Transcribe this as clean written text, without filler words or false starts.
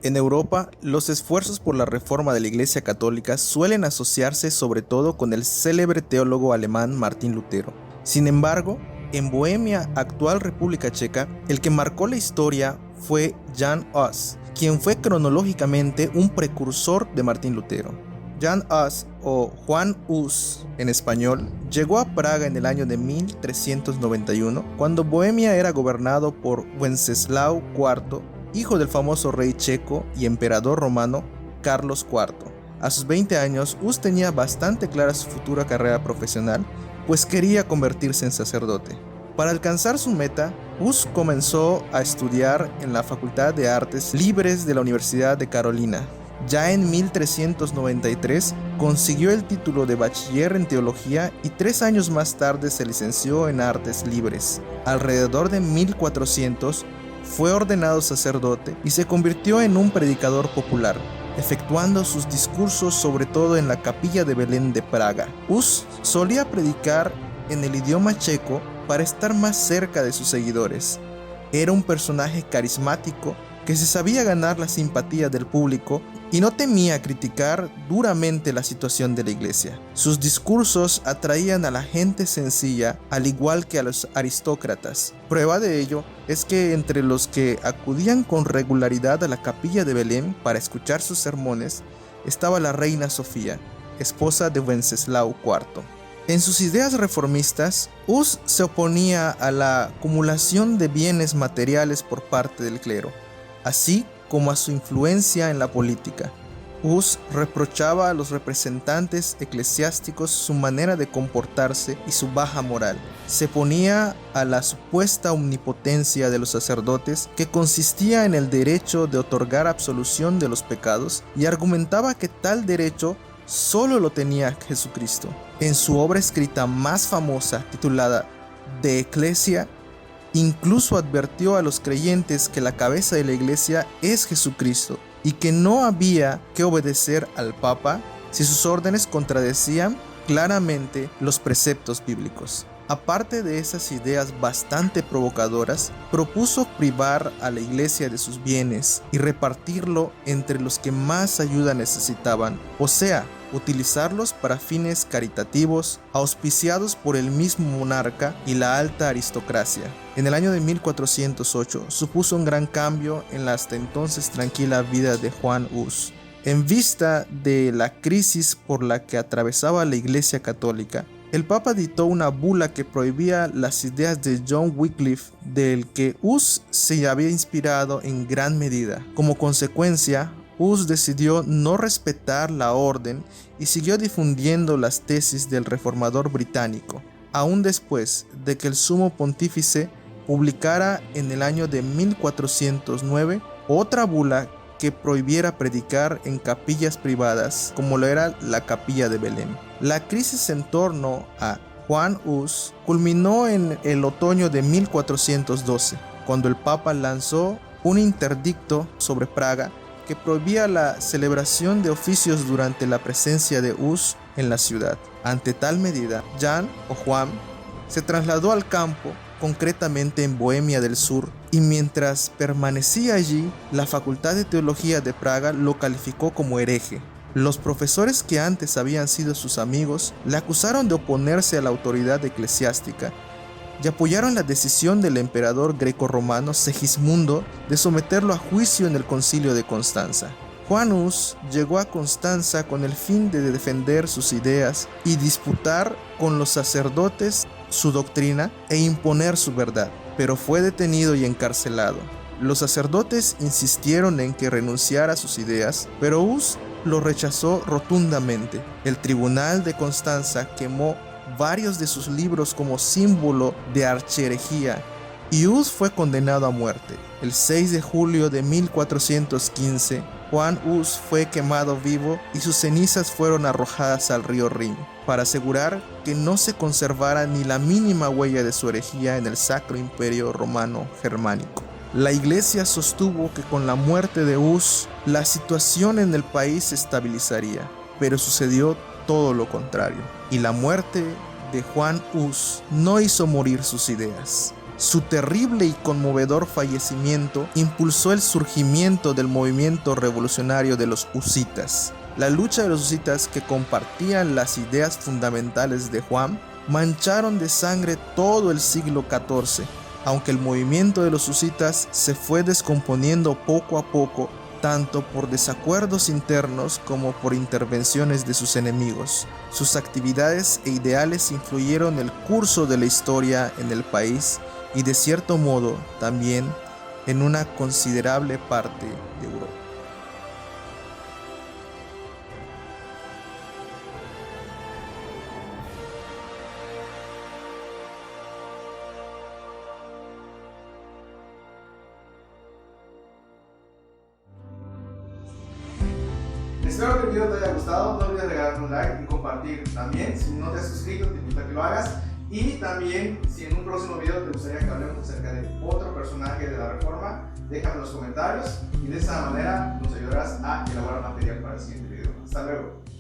En Europa, los esfuerzos por la reforma de la Iglesia Católica suelen asociarse sobre todo con el célebre teólogo alemán Martín Lutero. Sin embargo, en Bohemia, actual República Checa, el que marcó la historia fue Jan Hus, quien fue cronológicamente un precursor de Martín Lutero. Jan Hus, o Juan Hus en español, llegó a Praga en el año de 1391, cuando Bohemia era gobernado por Wenceslao IV, hijo del famoso rey checo y emperador romano Carlos IV. A sus 20 años, Hus tenía bastante clara su futura carrera profesional, pues quería convertirse en sacerdote. Para alcanzar su meta, Hus comenzó a estudiar en la Facultad de Artes Libres de la Universidad de Carolina. Ya en 1393 consiguió el título de bachiller en teología y 3 años más tarde se licenció en Artes Libres. Alrededor de 1400 fue ordenado sacerdote y se convirtió en un predicador popular, efectuando sus discursos sobre todo en la Capilla de Belén de Praga. Hus solía predicar en el idioma checo para estar más cerca de sus seguidores. Era un personaje carismático que se sabía ganar la simpatía del público y no temía criticar duramente la situación de la iglesia. Sus discursos atraían a la gente sencilla, al igual que a los aristócratas. Prueba de ello es que entre los que acudían con regularidad a la Capilla de Belén para escuchar sus sermones estaba la reina Sofía, esposa de Wenceslao IV. En sus ideas reformistas, Hus se oponía a la acumulación de bienes materiales por parte del clero, así como a su influencia en la política. Hus reprochaba a los representantes eclesiásticos su manera de comportarse y su baja moral. Se oponía a la supuesta omnipotencia de los sacerdotes, que consistía en el derecho de otorgar absolución de los pecados, y argumentaba que tal derecho solo lo tenía Jesucristo. En su obra escrita más famosa, titulada De Ecclesia, incluso advirtió a los creyentes que la cabeza de la iglesia es Jesucristo y que no había que obedecer al Papa si sus órdenes contradecían claramente los preceptos bíblicos. Aparte de esas ideas bastante provocadoras, propuso privar a la iglesia de sus bienes y repartirlo entre los que más ayuda necesitaban, o sea, utilizarlos para fines caritativos, auspiciados por el mismo monarca y la alta aristocracia. En el año de 1408 supuso un gran cambio en la hasta entonces tranquila vida de Juan Hus. En vista de la crisis por la que atravesaba la Iglesia Católica, el Papa dictó una bula que prohibía las ideas de John Wycliffe, del que Hus se había inspirado en gran medida. Como consecuencia, Hus decidió no respetar la orden y siguió difundiendo las tesis del reformador británico, aún después de que el sumo pontífice publicara en el año de 1409 otra bula que prohibiera predicar en capillas privadas, como lo era la Capilla de Belén. La crisis en torno a Juan Hus culminó en el otoño de 1412, cuando el Papa lanzó un interdicto sobre Praga que prohibía la celebración de oficios durante la presencia de Hus en la ciudad. Ante tal medida, Jan o Juan se trasladó al campo, concretamente en Bohemia del Sur, y mientras permanecía allí, la Facultad de Teología de Praga lo calificó como hereje. Los profesores que antes habían sido sus amigos le acusaron de oponerse a la autoridad eclesiástica y apoyaron la decisión del emperador greco-romano Segismundo de someterlo a juicio en el Concilio de Constanza. Juan Hus llegó a Constanza con el fin de defender sus ideas y disputar con los sacerdotes su doctrina e imponer su verdad, pero fue detenido y encarcelado. Los sacerdotes insistieron en que renunciara a sus ideas, pero Hus lo rechazó rotundamente. El tribunal de Constanza quemó varios de sus libros como símbolo de archiherejía y Hus fue condenado a muerte. El 6 de julio de 1415, Juan Hus fue quemado vivo y sus cenizas fueron arrojadas al río Rin, para asegurar que no se conservara ni la mínima huella de su herejía en el Sacro Imperio Romano Germánico. La iglesia sostuvo que con la muerte de Hus, la situación en el país se estabilizaría, pero sucedió todo lo contrario, y la muerte de Juan Hus no hizo morir sus ideas. Su terrible y conmovedor fallecimiento impulsó el surgimiento del movimiento revolucionario de los husitas. La lucha de los husitas, que compartían las ideas fundamentales de Juan, mancharon de sangre todo el siglo XIV, aunque el movimiento de los husitas se fue descomponiendo poco a poco, tanto por desacuerdos internos como por intervenciones de sus enemigos. Sus actividades e ideales influyeron el curso de la historia en el país y, de cierto modo, también en una considerable parte de Europa. Espero que el video te haya gustado. No olvides regalarme un like y compartir. También, si no te has suscrito, te invito a que lo hagas. Y también, si en un próximo video te gustaría que hablemos acerca de otro personaje de la Reforma, déjame en los comentarios y de esa manera nos ayudarás a elaborar material para el siguiente video. Hasta luego.